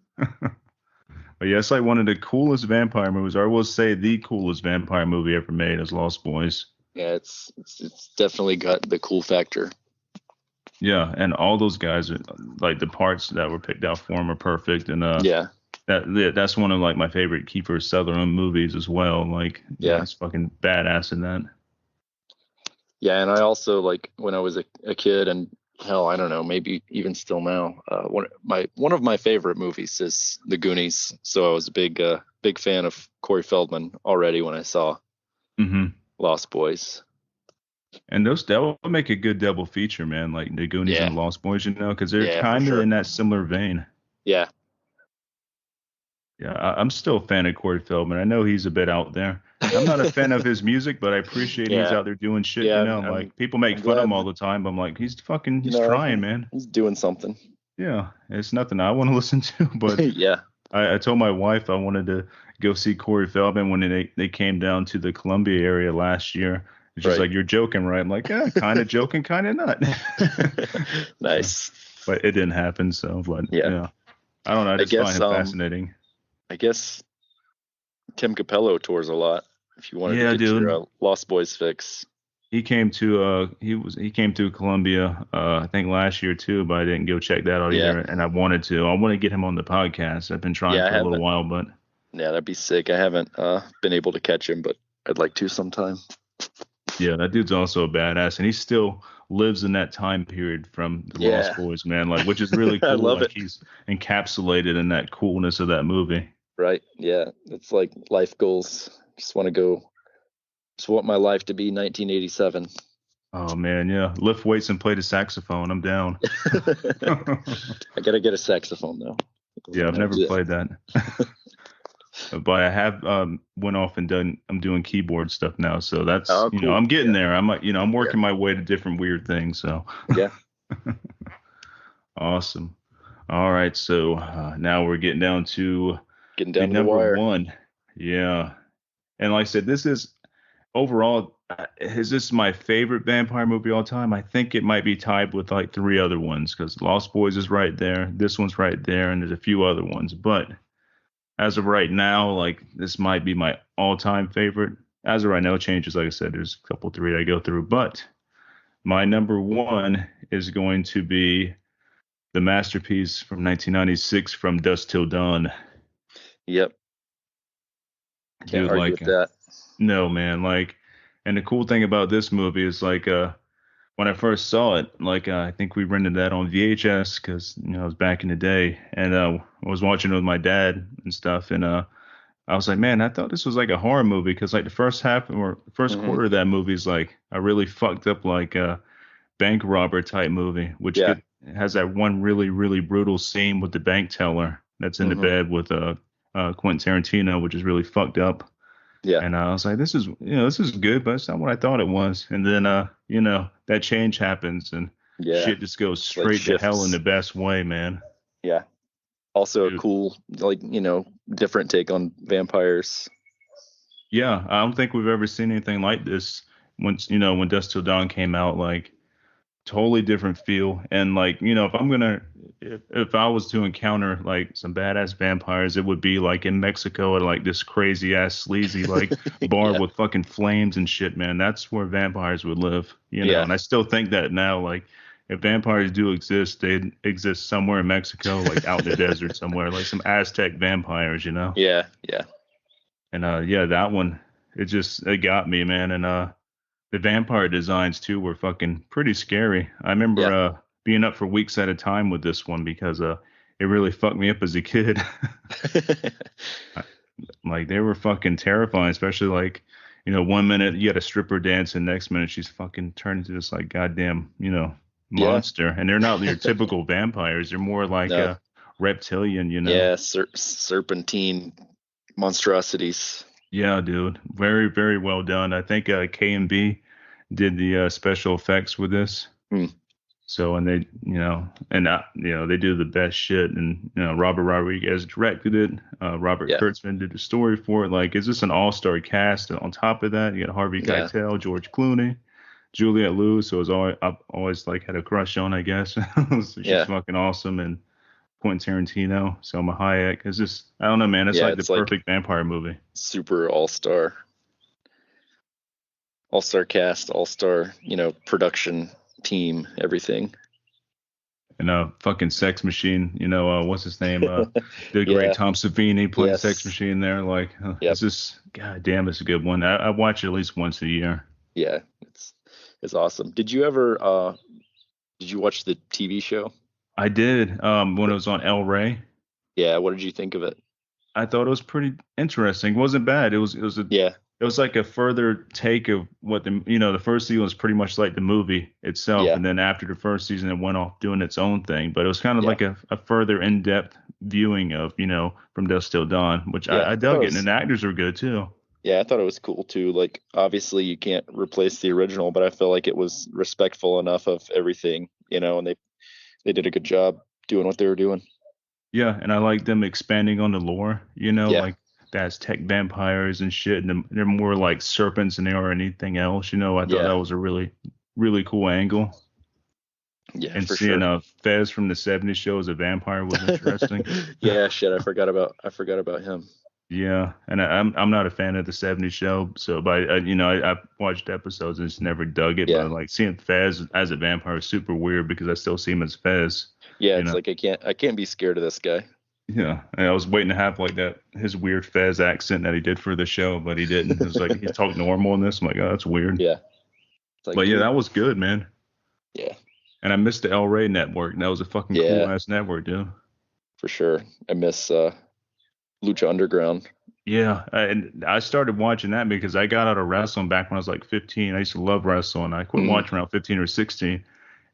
But yeah, it's like one of the coolest vampire movies, or I will say the coolest vampire movie ever made is Lost Boys. Yeah, it's definitely got the cool factor. Yeah, and all those guys are like the parts that were picked out for them are perfect, and Yeah. that's one of like my favorite Kiefer Sutherland movies as well. Like, Yeah. he's fucking badass in that. Yeah, and I also like when I was a kid, and hell, I don't know, maybe even still now. One of my favorite movies is The Goonies. So I was a big fan of Corey Feldman already when I saw Hmm. Lost Boys. And those that will make a good double feature, man. Like the Goonies and Yeah, the Lost Boys, because they're yeah, for kind of sure. in that similar vein. Yeah, Yeah, I'm still a fan of Corey Feldman. I know he's a bit out there. I'm not a fan of his music, but I appreciate he's yeah, out there doing shit. yeah. Like people make I'm fun of him glad all that the time, but I'm like, he's no, trying, man. he's doing something. Yeah, it's nothing I want to listen to, but Yeah, I told my wife I wanted to go see Corey Feldman when they came down to the Columbia area last year. And she's right. like, "You're joking, right?" I'm like, "Yeah, kind of joking, kind of not." So, Nice. but it didn't happen. So, but Yeah, yeah, I don't know. I I just find guess him fascinating. I guess Tim Capello tours a lot. If you wanted to Yeah, get your dude. Lost Boys fix. He came to Columbia I think last year too, but I didn't go check that out Yeah, either. And I wanted to. I want to get him on the podcast. I've been trying yeah, I for a little haven't. while, but Yeah, that'd be sick. I haven't been able to catch him, but I'd like to sometime. yeah, that dude's also a badass, and he still lives in that time period from the Lost Yeah, Boys, man. Like, which is really I cool. love Like, it. he's encapsulated in that coolness of that movie. Right? Yeah, it's like life goals. Just want to go. Just want my life to be 1987. Oh man, yeah. Lift weights and play the saxophone. I'm down. I gotta get a saxophone though. Yeah, I've never played that, but I have went off and done. I'm doing keyboard stuff now, so that's Oh, cool. I'm getting Yeah, there. I'm I'm yeah, working my way to different weird things. So yeah. awesome. All right, so now we're getting down to Getting the down to the number wire. one. Yeah, and like I said, this is overall, is this my favorite vampire movie all time? I think it might be tied with like three other ones because Lost Boys is right there, this one's right there, and there's a few other ones. But as of right now, like this might be my all-time favorite. As of right now, it changes. Like I said, there's a couple three I go through, but my number one is going to be the masterpiece from 1996, From Dusk Till Dawn. Yep. Can't Dude, argue with like, that. no man, like, and the cool thing about this movie is like, when I first saw it, like I think we rented that on VHS because it was back in the day, and I was watching it with my dad and stuff, and I was like, man, I thought this was like a horror movie because like the first half or first Hmm. quarter of that movie is like a really fucked up like bank robber type movie, which Yeah. has that one really brutal scene with the bank teller that's in the Hmm. bed with Quentin Tarantino, which is really fucked up. Yeah. And I was like, this is good, but it's not what I thought it was. And then, that change happens and Yeah. shit just goes It's like straight to hell in shifts. the best way, man. Yeah. Also a Dude. cool, like, different take on vampires. Yeah, I don't think we've ever seen anything like this. Once, when Dust Till Dawn came out, like totally different feel. And like, if I was to encounter like some badass vampires, it would be like in Mexico at like this crazy ass sleazy like bar Yeah. with fucking flames and shit, man. That's where vampires would live. Yeah. And I still think that now, like if vampires do exist, they exist somewhere in Mexico, like out in the desert somewhere, like some Aztec vampires. Yeah. Yeah. And yeah, that one, it got me, man. And the vampire designs too were fucking pretty scary. I remember Yeah. being up for weeks at a time with this one because it really fucked me up as a kid. Like they were fucking terrifying, especially like, one minute you got a stripper dance and next minute she's fucking turned into this like goddamn, Yeah. monster. And they're not your typical vampires. They're more like No. a reptilian. Yeah. Serpentine monstrosities. Yeah, dude. Very, very well done. I think K&B did the special effects with this. Hmm. So, and they, they do the best shit. And, Robert Rodriguez directed it. Robert Yeah. Kurtzman did the story for it. Like, is this an all-star cast? And on top of that, you got Harvey Yeah. Keitel, George Clooney, Juliette Lewis, who I've always like had a crush on, I guess. So she's Yeah. fucking awesome. And Quentin Tarantino, Selma Hayek. It's just, I don't know, man. It's Yeah. like the It's like perfect vampire movie. super all star cast, all-star, production team, everything. And fucking Sex Machine, what's his name? The great Yeah. Tom Savini played Sex Yes. Machine there. Like, Yep. it's just, god damn, it's a good one. I watch it at least once a year. Yeah. It's awesome. Did you watch the TV show? I did when it was on El Rey. Yeah. What did you think of it? I thought it was pretty interesting. It wasn't bad. It was a Yeah. it was like a further take of what the first season was pretty much like the movie itself, Yeah, and then after the first season, it went off doing its own thing. But it was kind of yeah, like a further in-depth viewing of From Dusk Till Dawn, which yeah. I I thought it dug it, and was the actors were good too. Yeah, I thought it was cool too. Like, obviously, you can't replace the original, but I feel like it was respectful enough of everything, and they did a good job doing what they were doing. Yeah, and I like them expanding on the lore, Yeah, like the Aztec vampires and shit, and they're more like serpents than they are anything else. I thought yeah, that was a really, really cool angle. yeah, And for seeing sure. Fez from the '70s show as a vampire was interesting. Yeah, shit, I forgot about him. Yeah, and I'm not a fan of the '70s show, so but I watched episodes and just never dug it. Yeah, But like seeing Fez as a vampire is super weird because I still see him as Fez. yeah, You it's know. like I can't be scared of this guy. Yeah, and I was waiting to have like that his weird Fez accent that he did for the show, but he didn't. It was like he talked normal in this. I'm like, oh, that's weird. Yeah, it's like, But yeah, dude. that was good, man. Yeah, And I missed the El Rey network. That was a fucking cool yeah, ass network, dude. for sure. I miss Lucha Underground. And I started watching that because I got out of wrestling back when I was like 15. I used to love wrestling. I quit Mm, watching around 15 or 16.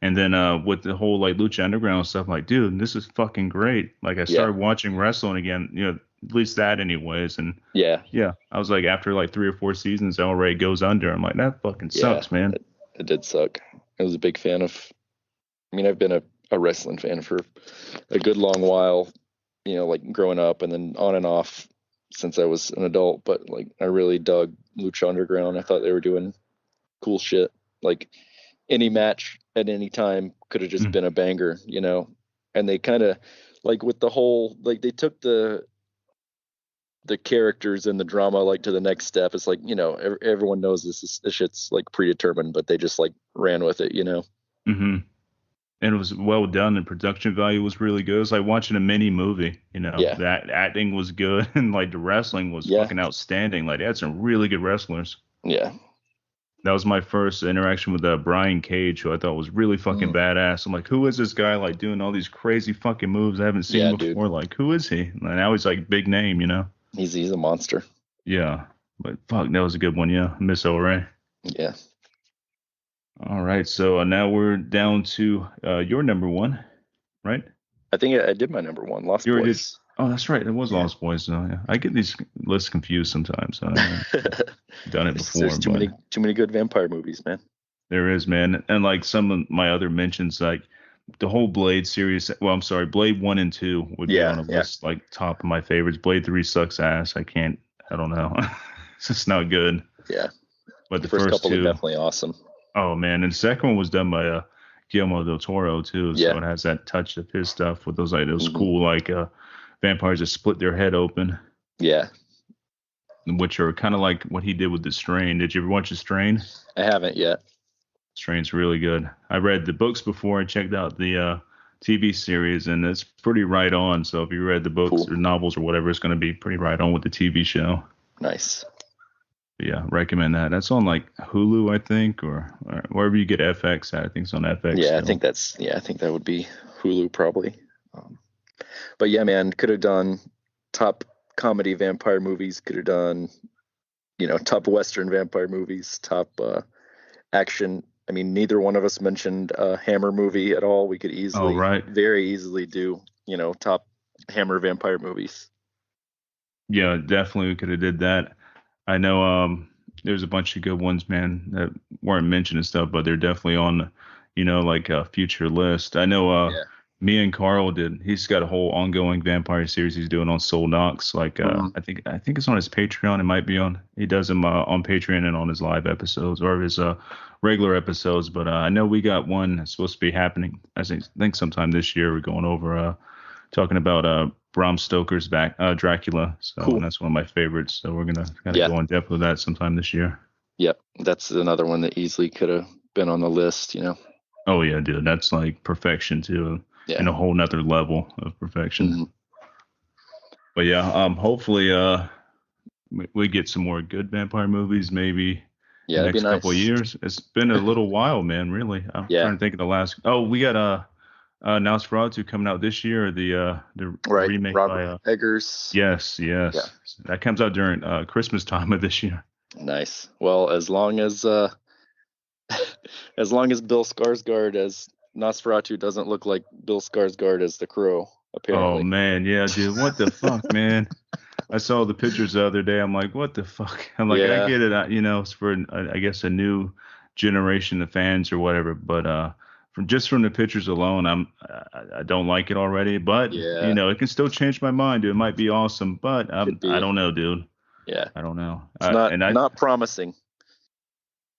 And then with the whole like Lucha Underground stuff, I'm like, dude, this is fucking great. Like I yeah, started watching wrestling again, at least that anyways. And yeah, yeah, I was like, after like 3 or 4 seasons, El Rey goes under. I'm like, that fucking yeah. sucks, man. It did suck. I was a big fan of. I mean, I've been a wrestling fan for a good long while, like growing up and then on and off since I was an adult. But like, I really dug Lucha Underground. I thought they were doing cool shit. Like, any match at any time could have just Mm, been a banger. And they kind of, like, with the whole, like, they took the characters and the drama like to the next step. It's like, everyone knows this shit's like predetermined, but they just like ran with it. hmm And it was well done. The production value was really good. It was like watching a mini movie. Yeah, That acting was good, and like the wrestling was yeah, fucking outstanding. Like they had some really good wrestlers. yeah. That was my first interaction with Brian Cage, who I thought was really fucking Mm. badass. I'm like, who is this guy? Like doing all these crazy fucking moves I haven't seen Yeah, dude. before. Like, who is he? And now he's like big name. He's a monster. Yeah, but fuck, that was a good one. Yeah, Miss Ray. Yeah. All right, so now we're down to your number one, right? I think I did my number one, Lost You already did. Boys. Oh, that's right. It was Yeah. Lost Boys. So, yeah. I get these lists confused sometimes. So, I've done it before, There's too but many good vampire movies, man. there is, man. And like some of my other mentions, like the whole Blade series. Well, I'm sorry, Blade 1 and 2 would be Yeah, on a yeah, list like top of my favorites. Blade 3 sucks ass. I can't, I don't know. It's just not good. yeah. But The the first first couple are two, definitely awesome. oh man. And the second one was done by Guillermo del Toro too. So Yeah. it has that touch of his stuff with those Hmm. cool like vampires that split their head open, Yeah. which are kind of like what he did with the Strain. Did you ever watch the Strain? I haven't yet. Strain's really good. I read the books before I checked out the TV series, and it's pretty right on. So if you read the books Cool. or novels or whatever, it's going to be pretty right on with the TV show. Nice. But yeah, recommend that. That's on like Hulu, I think, or wherever you get FX at. I think it's on FX Yeah, still. I think that would be Hulu probably. Um, but yeah, man, could have done top comedy vampire movies, could have done, top Western vampire movies, top action. I mean, neither one of us mentioned a Hammer movie at all. We could Oh, right. very easily do, top Hammer vampire movies. Yeah, definitely we could have did that. I know there's a bunch of good ones, man, that weren't mentioned and stuff, but they're definitely on, like a future list. I know Yeah. me and Carl did. He's got a whole ongoing vampire series he's doing on Soul Knox. Like Mhm. I think it's on his Patreon. It might be on. He does them on Patreon and on his live episodes or his regular episodes. But I know we got one that's supposed to be happening. I think sometime this year. We're going over talking about Bram Stoker's back Dracula. So Cool. and that's one of my favorites. So we're gonna kind of Yeah. go in depth with that sometime this year. Yep. That's another one that easily could have been on the list. Oh yeah, dude, that's like perfection too, and Yeah. a whole nother level of perfection. Mhm. But yeah, hopefully we get some more good vampire movies maybe Yeah, the that'd be next couple of nice. years. It's been a little while, man. Really, I'm Yeah. trying to think of the last. Oh, we got Nosferatu coming out this year. The Right. remake by Robert Eggers. yes, Yeah. that comes out during Christmas time of this year. Nice. Well, as long as Bill Skarsgård as Nosferatu doesn't look like Bill Skarsgård as the Crow, Oh apparently. man, yeah, dude. What the fuck, man? I saw the pictures the other day. I'm like, what the fuck? I'm like, I Yeah, get it. It's for I guess a new generation of fans or whatever. But from the pictures alone, I don't like it already. But yeah, it can still change my mind. Dude. It might be awesome, but could I be. don't know, dude. Yeah, I don't know. it's not And not promising.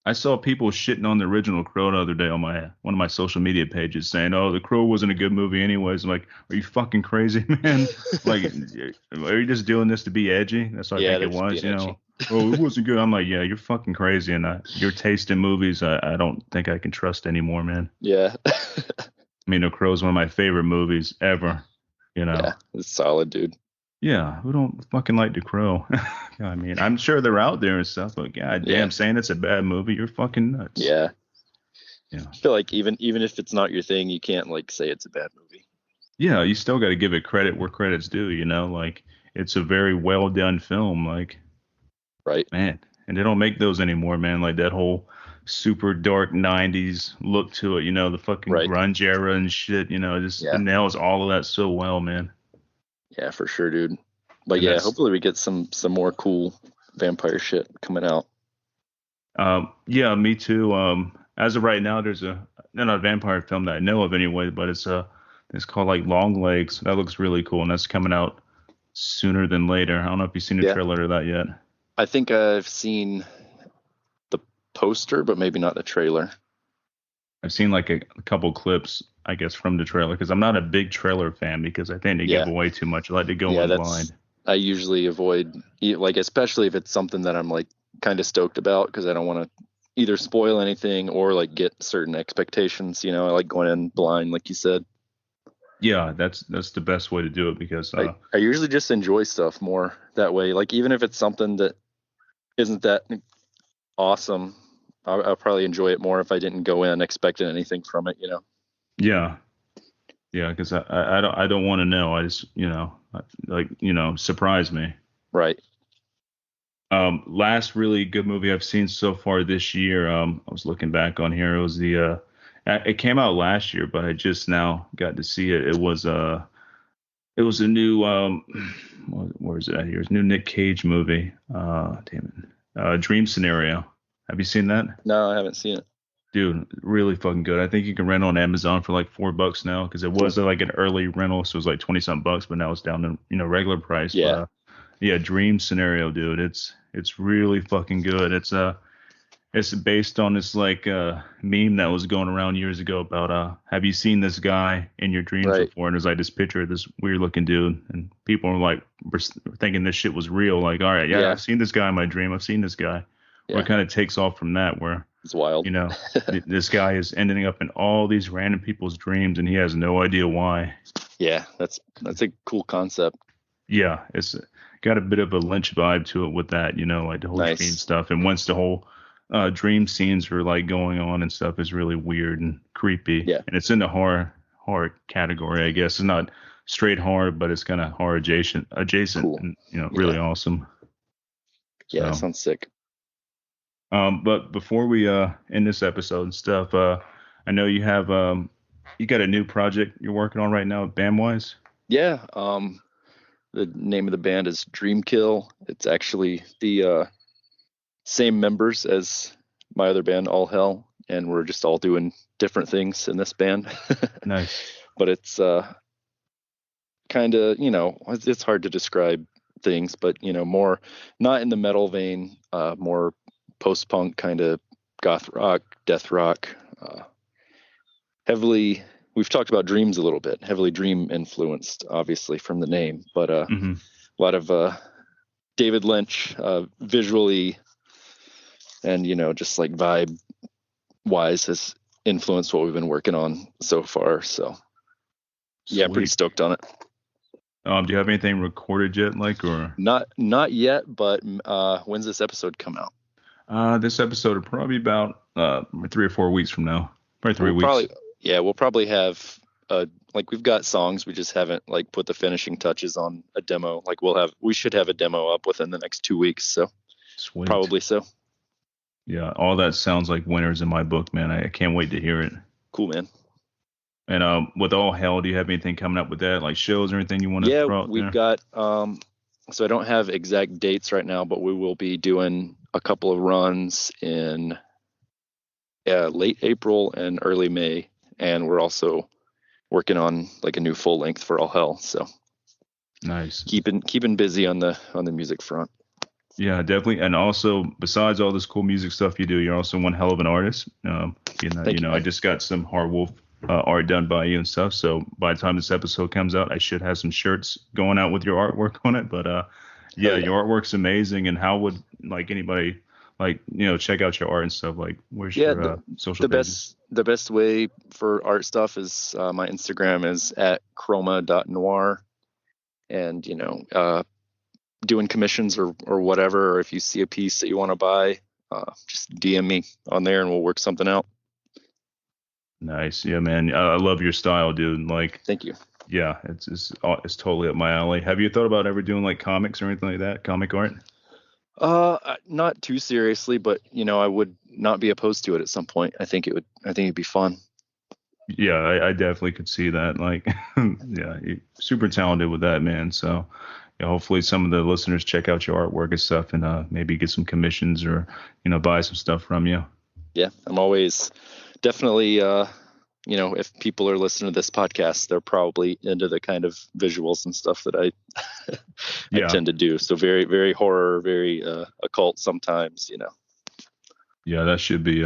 I saw people shitting on the original Crow the other day on my one of my social media pages, saying, "Oh, the Crow wasn't a good movie, anyways." I'm like, "Are you fucking crazy, man? Like, are you just doing this to be edgy?" That's what I Yeah, think they're it just was, being edgy. Oh, it wasn't good. I'm like, "Yeah, you're fucking crazy, and your taste in movies, I don't think I can trust anymore, man." Yeah, I mean, The Crow's one of my favorite movies ever. You know, yeah, it's solid, dude. yeah, who don't fucking like The Crow? I mean, I'm sure they're out there and stuff, but god Yeah, damn, saying it's a bad movie, you're fucking nuts. yeah. Yeah. I feel like even if it's not your thing, you can't like say it's a bad movie, Yeah, you still got to give it credit where credit's due, like it's a very well done film, like right? man, and they don't make those anymore, man, like that whole super dark 90s look to it, the fucking Right. grunge era and shit, just it Yeah, nails all of that so well, man. yeah, for sure, dude. But And yeah, that's hopefully we get some more cool vampire shit coming out. yeah, me too. As of right now there's a not a vampire film that I know of anyway, but it's called like Long Legs. That looks really cool and that's coming out sooner than later. I don't know if you've seen a Yeah, trailer of that yet. I think I've seen the poster, but maybe not the trailer. I've seen like a couple clips, I guess, from the trailer because I'm not a big trailer fan because I think they give Yeah, away too much. I like to go yeah, in that's blind. I usually avoid like especially if it's something that I'm like kind of stoked about because I don't want to either spoil anything or like get certain expectations. I like going in blind, like you said. Yeah, that's the best way to do it because I usually just enjoy stuff more that way. Like even if it's something that isn't that awesome, I'll probably enjoy it more if I didn't go in expecting anything from it. yeah, yeah, because I don't want to know. I just like surprise me. Right. Last really good movie I've seen so far this year. I was looking back on here. It was it came out last year, but I just now got to see it. It was a new where is it at here? It's a new Nick Cage movie. Damn it. Dream Scenario. Have you seen that? No, I haven't seen it. Dude, really fucking good. I think you can rent on Amazon for like $4 now because it was like an early rental, so it was like 20 something bucks, but now it's down to regular price. But Yeah. yeah, Dream Scenario, dude. It's really fucking good. It's based on this like meme that was going around years ago about have you seen this guy in your dreams Right. before? And there's like this picture of this weird looking dude, and people are like thinking this shit was real. Like, all right, yeah, Yeah. I've seen this guy in my dream. I've seen this guy. Where it Yeah. kind of takes off from that, where It's wild. you know this guy is ending up in all these random people's dreams, and he has no idea why. Yeah, that's a cool concept. Yeah, it's got a bit of a Lynch vibe to it with that, like the whole dream Nice. stuff. And once the whole dream scenes are like going on and stuff is really weird and creepy. Yeah. And it's in the horror category, I guess. It's not straight horror, but it's kind of horror adjacent, Cool. and really Yeah. awesome. Yeah, that So, sounds sick. but before we end this episode and stuff, I know you got a new project you're working on right now, bandwise. Yeah. The name of the band is Dreamkill. It's actually the same members as my other band, All Hell, and we're just all doing different things in this band. Nice. But it's kind of, it's hard to describe things, but more not in the metal vein, more post-punk kind of goth rock, death rock, heavily. We've talked about dreams a little bit, heavily dream influenced, obviously from the name, but a Hmm. lot of David Lynch visually and just like vibe wise has influenced what we've been working on so far. So yeah, pretty Sweet. stoked on it. Do you have anything recorded yet, like, or Not yet, but when's this episode come out? this episode will probably be about 3 or 4 weeks from now, probably three We'll weeks. probably we'll probably have like we've got songs, we just haven't like put the finishing touches on a demo. Like we should have a demo up within the next 2 weeks. So Sweet. Probably so. Yeah, all that sounds like winners in my book, man. I can't wait to hear it. Cool, man. And with All Hell, do you have anything coming up with that, like shows or anything you want to Yeah, throw out we've there? got so I don't have exact dates right now, but we will be doing a couple of runs in late April and early May, and we're also working on like a new full length for All Hell. So Nice. keeping busy on the music front. Yeah, definitely. And also, besides all this cool music stuff you do, you're also one hell of an artist. Thank you, I man. just got some Hard Wolf art done by you and stuff. So by the time this episode comes out, I should have some shirts going out with your artwork on it. But Hell yeah, yeah. your artwork's amazing. And how would like anybody check out your art and stuff? Like, where's Yeah, your social the pages? best way for art stuff is my Instagram is at chroma.noir, and doing commissions or whatever, or if you see a piece that you want to buy, just DM me on there and we'll work something out. Nice. Yeah, man. I love your style, dude. Like, Thank you. yeah, it's totally up my alley. Have you thought about ever doing like comics or anything like that? Comic art? Not too seriously, but I would not be opposed to it at some point. I think it'd be fun. Yeah, I definitely could see that. Like, yeah, you're super talented with that, man. So, yeah, hopefully some of the listeners check out your artwork and stuff, and maybe get some commissions or buy some stuff from you. Yeah, I'm always definitely if people are listening to this podcast, they're probably into the kind of visuals and stuff that I I Yeah, tend to do. So very, very horror, very occult sometimes. yeah, that should be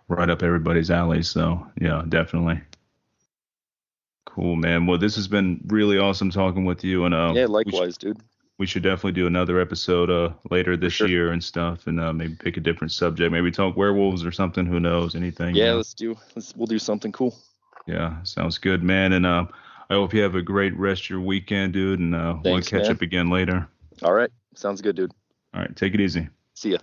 right up everybody's alley. So, yeah, definitely. Cool, man. Well, this has been really awesome talking with you, and Yeah, likewise, dude. we should definitely do another episode later For this sure. year and stuff, and maybe pick a different subject. Maybe talk werewolves or something. Who knows? Anything, Yeah, we'll do something cool. Yeah, sounds good, man. And I hope you have a great rest of your weekend, dude. And we'll Thanks, catch man. up again later. All right. Sounds good, dude. All right, take it easy. See ya.